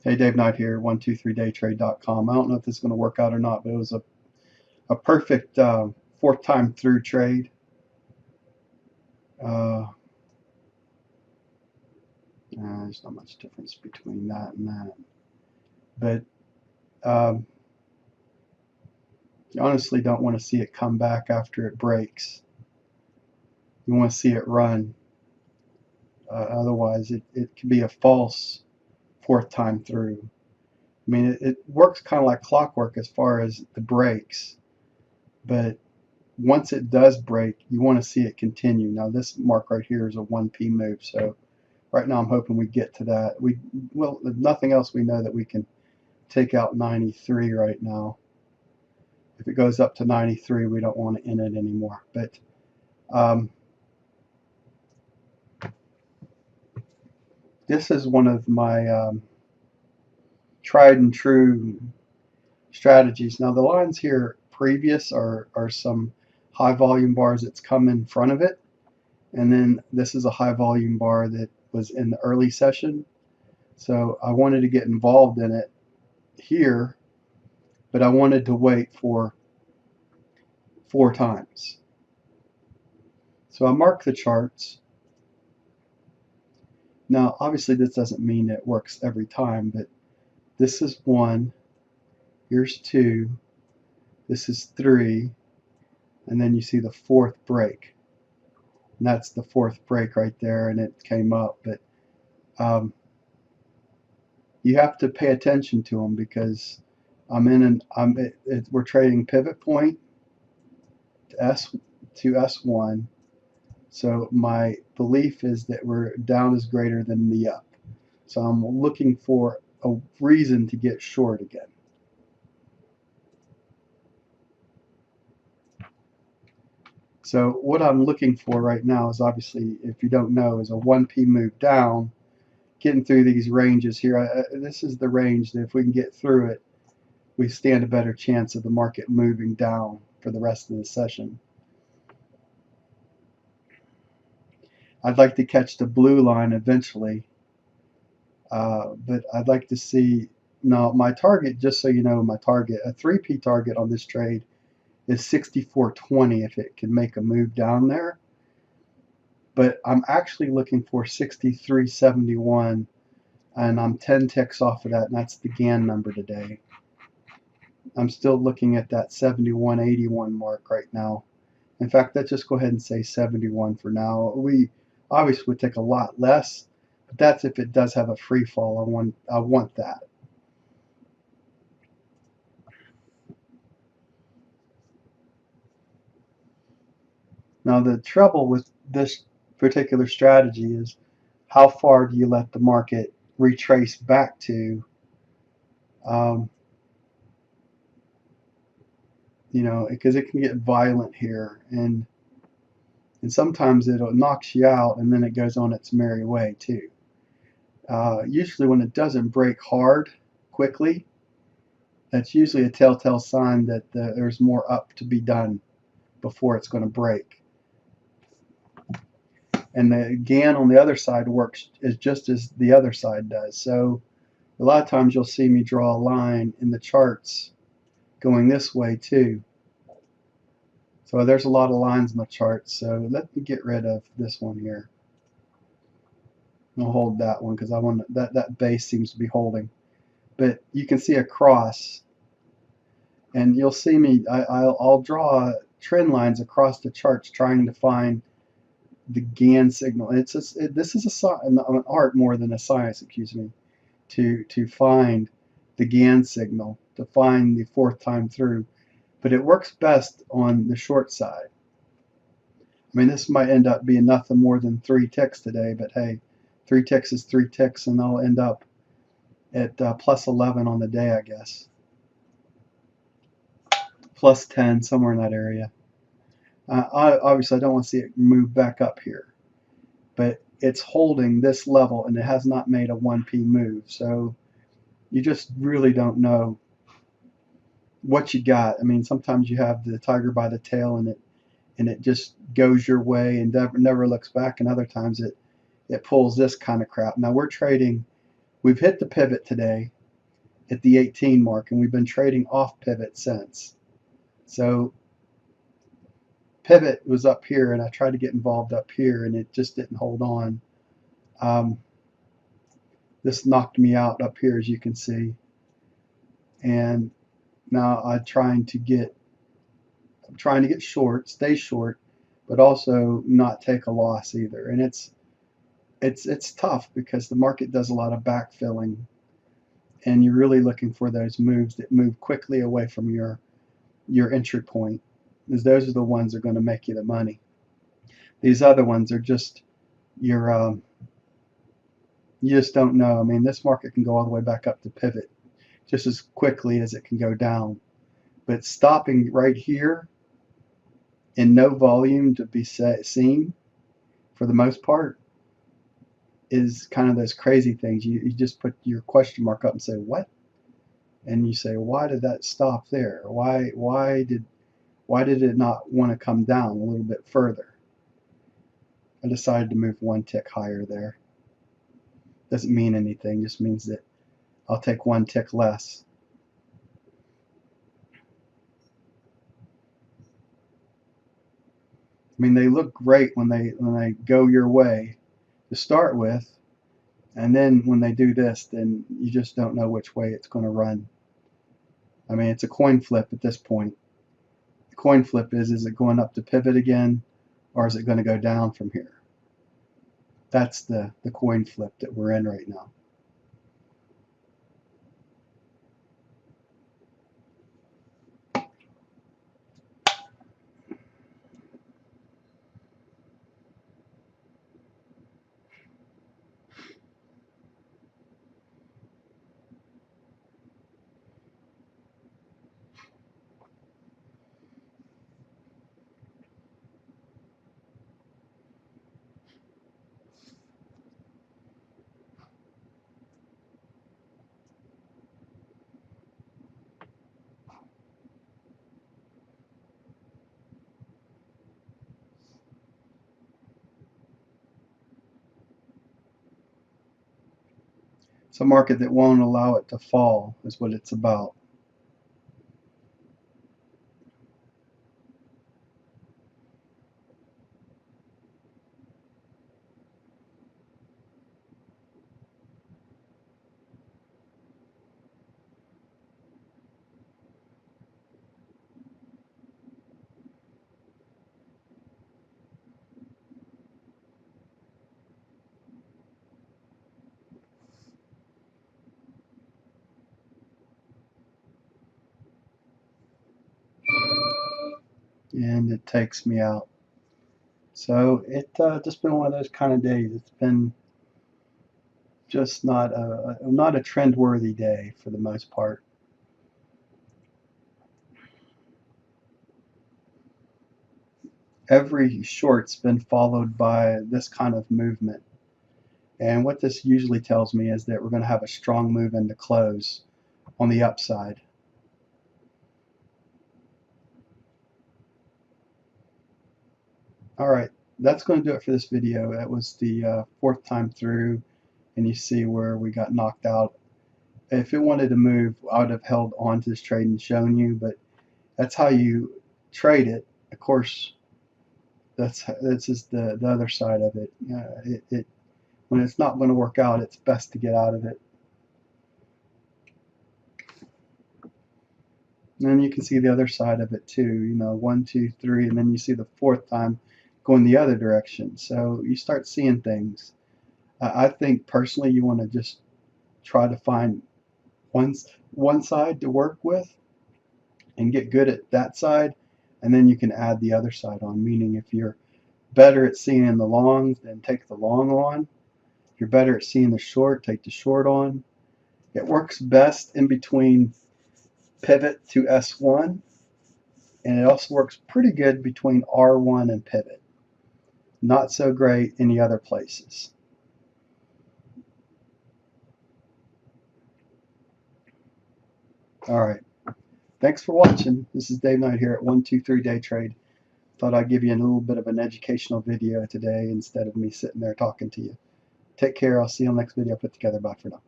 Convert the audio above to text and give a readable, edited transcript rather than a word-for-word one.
Hey, Dave Knight here, 123daytrade.com. I don't know if this is going to work out or not, but it was a perfect fourth time through trade. There's not much difference between that and that. But you honestly don't want to see it come back after it breaks. You want to see it run. Otherwise, it can be a false fourth time through. I mean, it works kind of like clockwork as far as the breaks, but once it does break, you want to see it continue. Now this mark right here is a 1p move, so right now I'm hoping we get to that. Well, if nothing else, we know that we can take out 93 right now. If it goes up to 93, we don't want to end it anymore. But this is one of my tried and true strategies. Now the lines here previous are some high volume bars that's come in front of it, and then this is a high volume bar that was in the early session. So I wanted to get involved in it here, but I wanted to wait for 4 times. So I mark the charts. Now obviously this doesn't mean it works every time, but this is 1, here's 2, this is 3, and then you see the 4th break. And that's the 4th break right there, and it came up. But you have to pay attention to them because we're trading pivot point to S1. So my belief is that we're down is greater than the up. So I'm looking for a reason to get short again. So what I'm looking for right now is, obviously, if you don't know, is a 1p move down, getting through these ranges here. This is the range that if we can get through it, we stand a better chance of the market moving down for the rest of the session. I'd like to catch the blue line eventually, but I'd like to see. Now my target, just so you know, my target, a 3p target on this trade is 64.20 if it can make a move down there. But I'm actually looking for 63.71, and I'm 10 ticks off of that, and that's the Gann number today. I'm still looking at that 71.81 mark right now. In fact, let's just go ahead and say 71 for now. We obviously would take a lot less, but that's if it does have a free fall. I want that. Now the trouble with this particular strategy is how far do you let the market retrace back to? You know, because it can get violent here, and sometimes it'll knocks you out, and then it goes on its merry way too. Usually when it doesn't break hard quickly, that's usually a telltale sign that there's more up to be done before it's going to break. And the Gann on the other side works just as the other side does. So a lot of times you'll see me draw a line in the charts going this way too. So there's a lot of lines in the chart. So let me get rid of this one here. I'll hold that one because I want that base seems to be holding. But you can see a cross, and you'll see me. I'll draw trend lines across the charts trying to find the Gann signal. This is an art more than a science, excuse me, to find the Gann signal, to find the 4th time through. But it works best on the short side. I mean, this might end up being nothing more than 3 ticks today, but hey, 3 ticks is 3 ticks, and I'll end up at plus 11 on the day, I guess. Plus 10, somewhere in that area. Obviously, I don't want to see it move back up here, but it's holding this level, and it has not made a 1p move. So you just really don't know what you got. I mean, sometimes you have the tiger by the tail, and it just goes your way and never looks back, and other times it pulls this kind of crap. Now we're trading. We've hit the pivot today. at the 18 mark, and we've been trading off pivot since. So pivot was up here, and I tried to get involved up here, and it just didn't hold on. This knocked me out up here, as you can see, and now I'm trying to get short, stay short, but also not take a loss either. And it's tough because the market does a lot of backfilling, and you're really looking for those moves that move quickly away from your entry point, because those are the ones that are going to make you the money. These other ones are just you just don't know. I mean, this market can go all the way back up to pivot just as quickly as it can go down. But stopping right here in no volume to be seen for the most part is kind of those crazy things. You just put your question mark up and say, what? And you say, why did that stop there? Why did it not want to come down a little bit further? I decided to move one tick higher there. Doesn't mean anything, just means that I'll take one tick less. I mean, they look great when they go your way to start with, and then when they do this, then you just don't know which way it's going to run. I mean, it's a coin flip at this point. The coin flip is it going up to pivot again, or is it going to go down from here? That's the coin flip that we're in right now. It's a market that won't allow it to fall, is what it's about. And it takes me out. So it just been one of those kind of days. It's been just not a trend-worthy day for the most part. Every short's been followed by this kind of movement. And what this usually tells me is that we're going to have a strong move into close on the upside. All right, that's going to do it for this video. That was the fourth time through, and you see where we got knocked out. If it wanted to move, I would have held on to this trade and shown you, but that's how you trade it. Of course, that's just the other side of it. When it's not going to work out, it's best to get out of it. And then you can see the other side of it too. You know, 1, 2, 3, and then you see the fourth time going the other direction. So you start seeing things. I think personally, you want to just try to find one side to work with and get good at that side, and then you can add the other side on. Meaning, if you're better at seeing the longs, then take the long on. If you're better at seeing the short, take the short on. It works best in between pivot to S1, and it also works pretty good between R1 and pivot. Not so great in the other places. All right. Thanks for watching. This is Dave Knight here at 123 Day Trade. Thought I'd give you a little bit of an educational video today instead of me sitting there talking to you. Take care. I'll see you on the next video I put together. Bye for now.